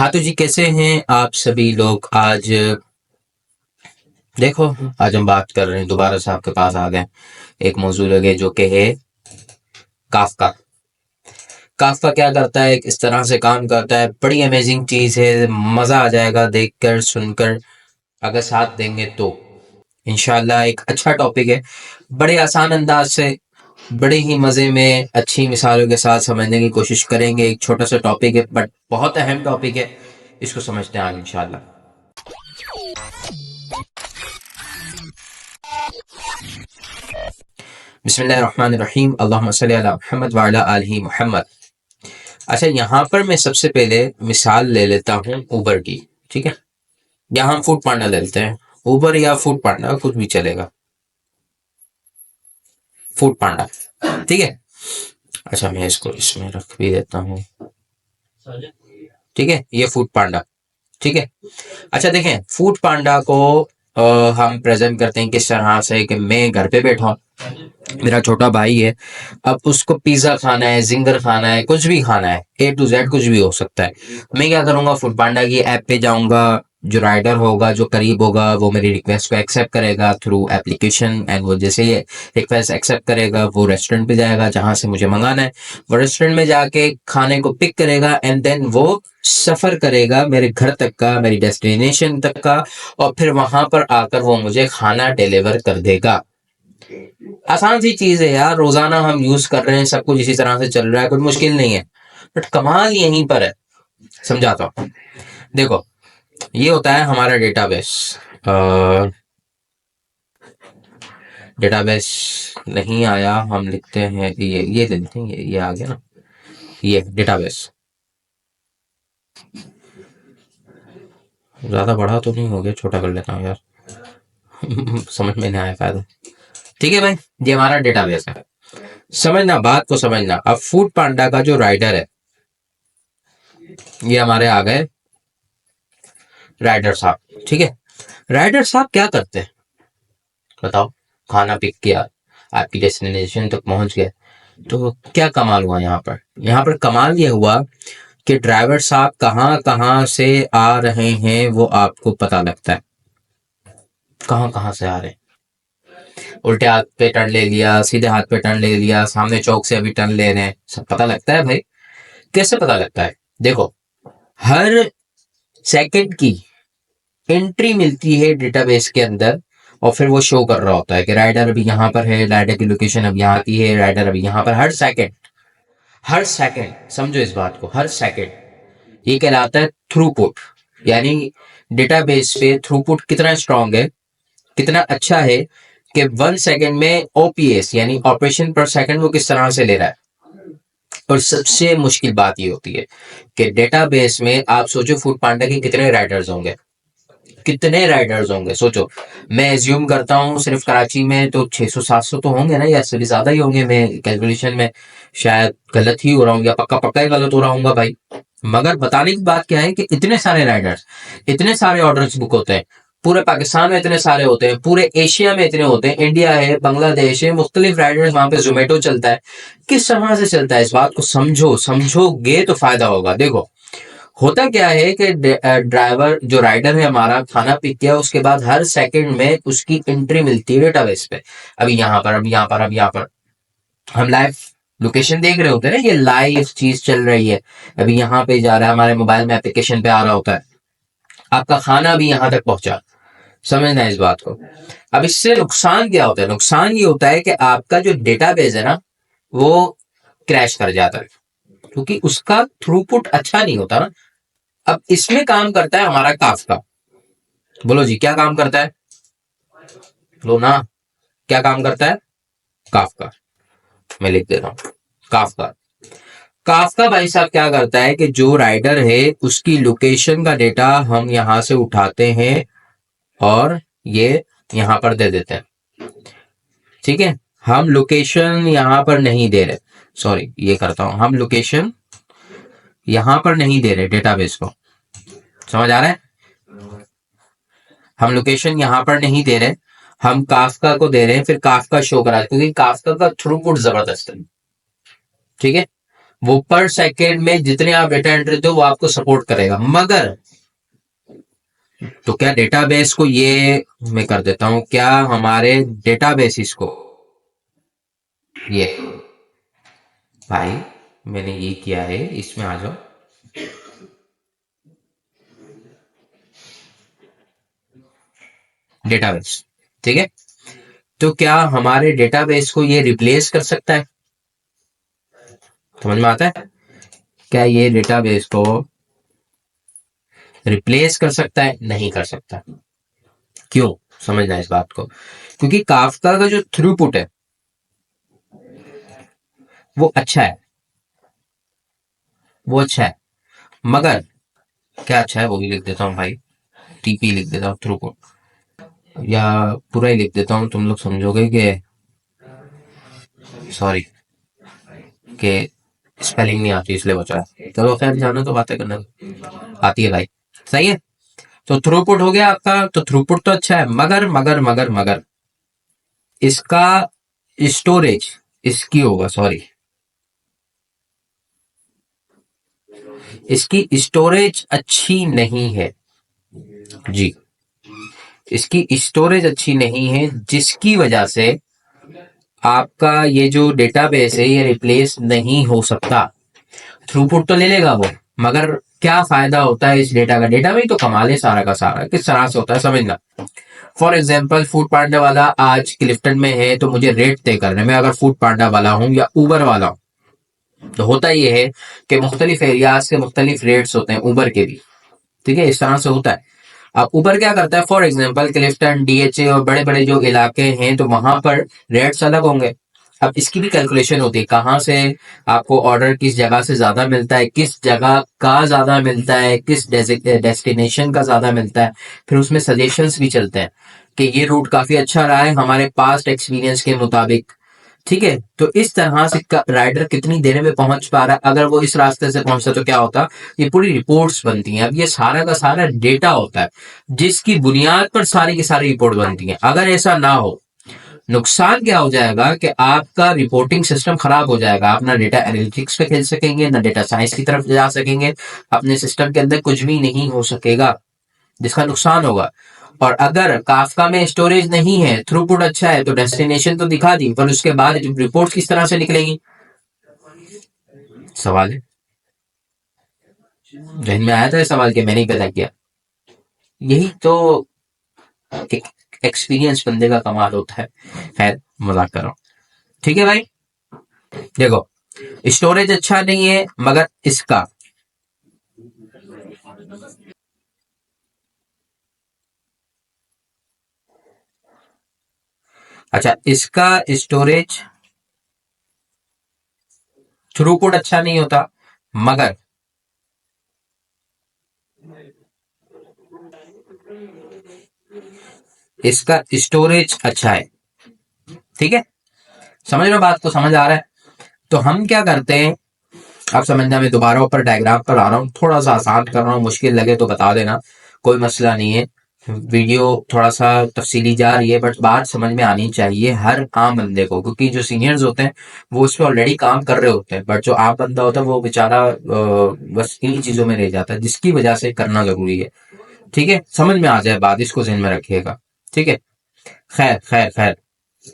हाँ तो जी, कैसे हैं आप सभी लोग। आज देखो, आज हम बात कर रहे हैं, दोबारा से आपके पास आ गए एक मौजूद लगे जो कि है काफका। काफका क्या करता है, किस तरह से काम करता है, बड़ी अमेजिंग चीज है। मजा आ जाएगा देखकर सुनकर, अगर साथ देंगे तो। इंशाल्लाह एक अच्छा टॉपिक है, बड़े आसान अंदाज से, बड़े ही मजे में, अच्छी मिसालों के साथ समझने की कोशिश करेंगे। एक छोटा सा टॉपिक है बट बहुत अहम टॉपिक है, इसको समझते हैं आज इंशाल्लाह। बिस्मिल्लाहिर्रहमानिर्रहीम, अल्लाहुम्मा सल्ली अला मुहम्मद व अला आलिहि मुहम्मद। अच्छा, यहाँ पर मैं सबसे पहले मिसाल ले लेता हूँ ऊबर की। ठीक है, या हम फूड पांडा ले लेते हैं। ऊबर या फूड पांडा कुछ भी चलेगा। फूड पांडा, ठीक है। अच्छा, मैं इसको इसमें रख भी देता हूँ। ठीक है, ये फूड पांडा। ठीक है। अच्छा देखें, फूड पांडा को हम प्रेजेंट करते हैं किस तरह से कि मैं घर पे बैठा हूँ, मेरा छोटा भाई है। अब उसको पिज्जा खाना है, जिंगर खाना है, कुछ भी खाना है, A to Z कुछ भी हो सकता है। मैं क्या करूंगा, फूड पांडा की ऐप पे जाऊंगा। जो राइडर होगा, जो करीब होगा, वो मेरी रिक्वेस्ट को एक्सेप्ट करेगा थ्रू एप्लीकेशन, एंड वो जैसे ही रिक्वेस्ट एक्सेप्ट करेगा, वो रेस्टोरेंट पे जाएगा जहां से मुझे मंगाना है। वो रेस्टोरेंट में जाके खाने को पिक करेगा, एंड देन वो सफर करेगा मेरे घर तक का, मेरी डेस्टिनेशन तक का, और फिर वहां पर आकर वो मुझे खाना डिलीवर कर देगा। आसान सी चीज है यार, रोजाना हम यूज कर रहे हैं, सब कुछ इसी तरह से चल रहा है, कोई मुश्किल नहीं है। बट कमाल यहीं पर है, समझाता हूँ। देखो, ये होता है हमारा डेटाबेस। डेटाबेस नहीं आया, हम लिखते हैं ये ले लेते हैं, ये आ गया ना। ये डेटाबेस ज्यादा बड़ा तो नहीं हो गया, छोटा कर लेता हूँ यार। समझ में नहीं आया फायदा। ठीक है भाई, ये हमारा डेटाबेस है। समझना, बात को समझना। अब फूड पांडा का जो राइडर है, ये हमारे आ गए राइडर साहब। ठीक है, राइडर साहब क्या करते हैं बताओ। खाना पिक किया, आपकी डेस्टिनेशन तक पहुंच गए, तो क्या कमाल हुआ यहाँ पर। यहाँ पर कमाल ये हुआ कि ड्राइवर साहब कहाँ कहाँ से आ रहे हैं वो आपको पता लगता है। कहाँ कहाँ से आ रहे हैं, उल्टे हाथ पे टर्न ले लिया, सीधे हाथ पे टर्न ले लिया, सामने चौक से अभी टर्न ले रहे हैं, सब पता लगता है भाई। कैसे पता लगता है, देखो, हर सेकंड की एंट्री मिलती है डेटाबेस के अंदर, और फिर वो शो कर रहा होता है कि राइडर अभी यहाँ पर है, राइडर की लोकेशन अब यहाँ की है, राइडर अभी यहाँ पर। हर सेकंड, हर सेकंड, समझो इस बात को, हर सेकंड। ये कहलाता है थ्रूपुट। यानी डेटाबेस पे थ्रूपुट कितना स्ट्रांग है, कितना अच्छा है, कि 1 सेकंड में OPS यानी ऑपरेशन पर सेकंड वो किस तरह से ले रहा है। और सबसे मुश्किल बात ये होती है कि डेटाबेस में आप सोचो फूड पांडा के कितने राइडर्स होंगे, कितने राइडर्स होंगे सोचो। मैं एज्यूम करता हूँ सिर्फ कराची में तो 600-700 तो होंगे ना, या इससे भी ज्यादा ही होंगे। मैं कैलकुलेशन में शायद गलत ही हो रहा हूँ, या पक्का पक्का ही गलत हो रहा हूँ भाई। मगर बताने की बात क्या है कि इतने सारे राइडर्स, इतने सारे ऑर्डर्स बुक होते हैं। पूरे पाकिस्तान में इतने सारे होते हैं, पूरे एशिया में इतने होते हैं, इंडिया है, बांग्लादेश है, मुख्तलिफ राइडर्स, वहां पे जोमेटो चलता है। किस तरह से चलता है, इस बात को समझो, समझोगे तो फायदा होगा। देखो, होता क्या है कि ड्राइवर जो राइडर है हमारा, खाना पिक किया, उसके बाद हर सेकंड में उसकी एंट्री मिलती है डेटाबेस पे। अभी यहाँ पर, अभी यहाँ पर, अभी यहाँ पर। हम लाइव लोकेशन देख रहे होते हैं ना, ये लाइव चीज चल रही है। अभी यहाँ पे जा रहा है, हमारे मोबाइल में एप्लीकेशन पे आ रहा होता है, आपका खाना अभी यहाँ तक पहुंचा। समझना है इस बात को। अब इससे नुकसान क्या होता है, नुकसान ये होता है कि आपका जो डेटाबेस है ना, वो क्रैश कर जाता है, क्योंकि उसका थ्रूपुट अच्छा नहीं होता ना। अब इसमें काम करता है हमारा काफका। बोलो जी, क्या काम करता है, लो ना, क्या काम करता है काफका। मैं लिख दे रहा हूं, काफका। काफका भाई साहब क्या करता है कि जो राइडर है उसकी लोकेशन का डेटा हम यहां से उठाते हैं, और ये यहां पर दे देते हैं। ठीक है, हम लोकेशन यहां पर नहीं दे रहे, सॉरी ये करता हूं, हम लोकेशन यहां पर नहीं दे रहे डेटाबेस को। समझ आ रहा है, हम लोकेशन यहां पर नहीं दे रहे, हम काफका को दे रहे हैं। फिर काफका शो करा, क्योंकि काफका का थ्रूपुट जबरदस्त है। ठीक है, वो पर सेकेंड में जितने आप डेटा एंट्री दो वो आपको सपोर्ट करेगा। मगर तो क्या डेटाबेस को ये मैं कर देता हूं, क्या हमारे डेटाबेसिस को ये भाई मैंने ये किया है, इसमें आ जाओ। डेटाबेस, ठीक है। तो क्या हमारे डेटाबेस को ये रिप्लेस कर सकता है? समझ में आता है? क्या ये डेटाबेस को रिप्लेस कर सकता है? नहीं कर सकता। क्यों? समझना इस बात को। क्योंकि काफ्का का जो थ्रूपुट है वो अच्छा है, वो अच्छा है। मगर क्या अच्छा है वो भी लिख देता हूँ भाई, टीपी लिख देता हूँ थ्रूपुट, या पूरा ही लिख देता हूँ, तुम लोग समझोगे कि सॉरी कि स्पेलिंग नहीं आती इसलिए बचा है। चलो खैर, जानो तो बातें करने आती है भाई। सही है। तो थ्रूपुट हो गया आपका, तो थ्रूपुट तो अच्छा है, मगर मगर मगर मगर इसका स्टोरेज, इसकी होगा सॉरी, इसकी स्टोरेज अच्छी नहीं है जी। इसकी स्टोरेज अच्छी नहीं है, जिसकी वजह से आपका ये जो डेटाबेस है ये रिप्लेस नहीं हो सकता। थ्रूपुट तो ले लेगा वो, मगर क्या फायदा होता है इस डेटा का? डेटा में ही तो कमाल है सारा का सारा। किस तरह से होता है समझना। फॉर एग्जाम्पल, फूड पांडा वाला आज क्लिफ्टन में है तो मुझे रेट तय करने में, अगर फूड पांडा वाला हूँ या उबर वाला हूँ, तो होता ये है कि मुख्तलिफ एरियाज के मुख्तलिफ रेट्स होते हैं उबर के भी, ठीक है। इस तरह से होता है। अब ऊबर क्या करता है, फॉर एग्जांपल क्लिफ्टन, डीएचए और बड़े बड़े जो इलाके हैं तो वहां पर रेट्स अलग होंगे। अब इसकी भी कैलकुलेशन होती है, कहाँ से आपको ऑर्डर किस जगह से ज्यादा मिलता है, किस जगह का ज्यादा मिलता है, किस डेस्टिनेशन का ज्यादा मिलता है। फिर उसमें सजेशंस भी चलते हैं कि ये रूट काफी अच्छा रहा है हमारे पास्ट एक्सपीरियंस के मुताबिक, ठीक है। तो इस तरह से राइडर कितनी देर में पहुंच पा रहा है, अगर वो इस रास्ते से पहुंचता तो क्या होता, ये पूरी रिपोर्ट्स बनती हैं। अब ये सारा का सारा डेटा होता है जिसकी बुनियाद पर सारी की सारी रिपोर्ट बनती है। अगर ऐसा ना हो, नुकसान क्या हो जाएगा कि आपका रिपोर्टिंग सिस्टम खराब हो जाएगा। आप ना डेटा एनालिटिक्स पे खेल सकेंगे, ना डेटा साइंस की तरफ जा सकेंगे, अपने सिस्टम के अंदर कुछ भी नहीं हो सकेगा, जिसका नुकसान होगा। और अगर काफका में स्टोरेज नहीं है, थ्रूपुट अच्छा है, तो डेस्टिनेशन तो दिखा दी, पर उसके बाद रिपोर्ट किस तरह से निकलेगी? सवाल है, जहन में आया था सवाल के मैंने ही पैदा किया। यही तो एक एक्सपीरियंस बंदे का कमाल होता है। खैर, मजाक कर रहा हूँ, ठीक है भाई। देखो, स्टोरेज अच्छा नहीं है, मगर इसका अच्छा, इसका स्टोरेज थ्रूपुट अच्छा नहीं होता, मगर इसका स्टोरेज अच्छा है, ठीक है। समझ रहे हो बात को? समझ आ रहा है? तो हम क्या करते हैं, आप समझना, मैं दोबारा ऊपर डायग्राम पर आ रहा हूँ, थोड़ा सा आसान कर रहा हूँ, मुश्किल लगे तो बता देना, कोई मसला नहीं है। वीडियो थोड़ा सा तफसीली जा रही है, बट बात समझ में आनी चाहिए हर आम बंदे को, क्योंकि जो सीनियर्स होते हैं वो उस पर ऑलरेडी काम कर रहे होते हैं, बट जो आम बंदा होता है वो बेचारा बस इन्हीं चीजों में रह जाता है, जिसकी वजह से करना जरूरी है, ठीक है। समझ में आ जाए बात, इसको ध्यान में रखिएगा, ठीक है। खैर खैर खैर।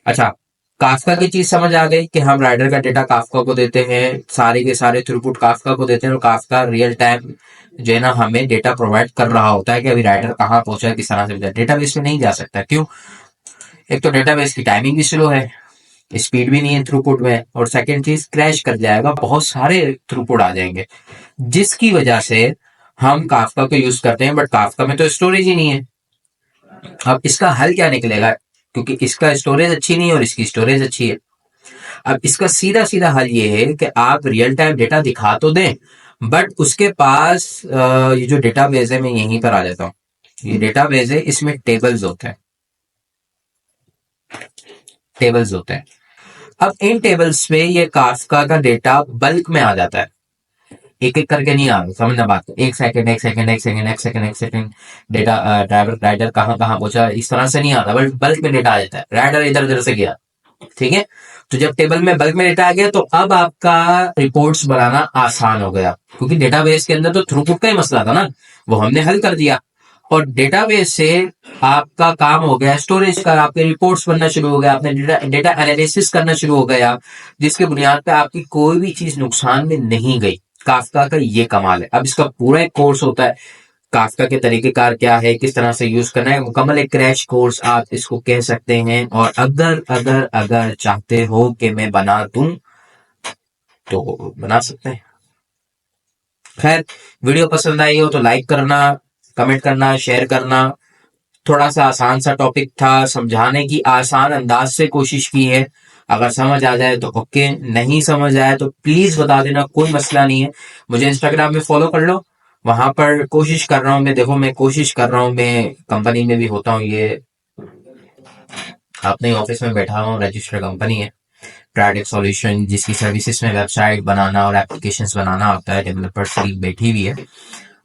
अच्छा, काफका की चीज समझ आ गई कि हम राइडर का डेटा काफका को देते हैं, सारे के सारे थ्रूपुट काफका को देते हैं, और काफका रियल टाइम जो है ना हमें डेटा प्रोवाइड कर रहा होता है कि अभी राइडर कहाँ पहुंचा है, किस तरह से। डेटाबेस में नहीं जा सकता, क्यों? एक तो डेटाबेस की टाइमिंग भी स्लो है, स्पीड भी नहीं है थ्रूपुट में, और सेकंड चीज क्रैश कर जाएगा, बहुत सारे थ्रूपुट आ जाएंगे, जिसकी वजह से हम काफका को यूज करते हैं, बट काफका में तो स्टोरेज ही नहीं है। अब इसका हल क्या निकलेगा, क्योंकि इसका स्टोरेज अच्छी नहीं है और इसकी स्टोरेज अच्छी है। अब इसका सीधा सीधा हल ये है कि आप रियल टाइम डेटा दिखा तो दें, बट उसके पास ये जो डेटाबेस है, मैं यहीं पर आ जाता हूँ, ये डेटाबेस है, इसमें टेबल्स होते हैं, टेबल्स होते हैं। अब इन टेबल्स में ये काफका का डेटा बल्क में आ जाता है, एक एक करके नहीं आ रहा, समझना बात को। एक सेकंड, एक सेकंड, एक सेकंड, एक सेकंड, एक सेकंड, डेटा ड्राइवर राइडर कहाँ कहाँ पहुंचा, इस तरह से नहीं आता, बल्कि बल्क में डेटा आ जाता है, राइडर इधर उधर से गया, ठीक है। तो जब टेबल में बल्क में डेटा आ गया तो अब आपका रिपोर्ट्स बनाना आसान हो गया, क्योंकि डेटाबेस के अंदर तो थ्रूपुट का ही मसला था ना, वो हमने हल कर दिया। और डेटाबेस से आपका काम हो गया स्टोरेज का, आपके रिपोर्ट्स बनना शुरू हो गया, आपने डेटा एनालिसिस करना शुरू हो गया, जिसके बुनियाद पे आपकी कोई भी चीज नुकसान में नहीं गई। काफका का ये कमाल है। अब इसका पूरा एक कोर्स होता है, काफका के तरीकेकार क्या है, किस तरह से यूज करना है, मुकम्मल एक क्रैश कोर्स आप इसको कह सकते हैं। और अगर अगर अगर चाहते हो कि मैं बना दूं तो बना सकते हैं। खैर, वीडियो पसंद आई हो तो लाइक करना, कमेंट करना, शेयर करना। थोड़ा सा आसान सा टॉपिक था, समझाने की आसान अंदाज से कोशिश की है। अगर समझ आ जाए तो ओके, नहीं समझ आए तो प्लीज बता देना, कोई मसला नहीं है। मुझे इंस्टाग्राम में फॉलो कर लो, वहां पर कोशिश कर रहा हूँ मैं, देखो मैं कोशिश कर रहा हूँ, मैं कंपनी में भी होता हूँ, ये अपने ऑफिस में बैठा हूँ, रजिस्टर्ड कंपनी है ट्राइडेक्स सॉल्यूशन, जिसकी सर्विसेज में वेबसाइट बनाना और एप्लीकेशंस बनाना होता है, डेवलपर्स टीम बैठी हुई है।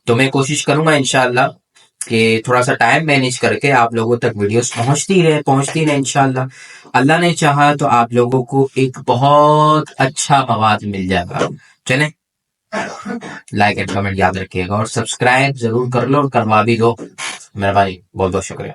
तो मैं कोशिश करूंगा इंशाल्लाह कि थोड़ा सा टाइम मैनेज करके आप लोगों तक वीडियोस पहुंचती रहे इंशाल्लाह। अल्लाह ने चाहा तो आप लोगों को एक बहुत अच्छा मवाद मिल जाएगा। चलें, लाइक एंड कमेंट याद रखिएगा और सब्सक्राइब जरूर कर लो और करवा भी लो। मेहरबानी, बहुत बहुत शुक्रिया।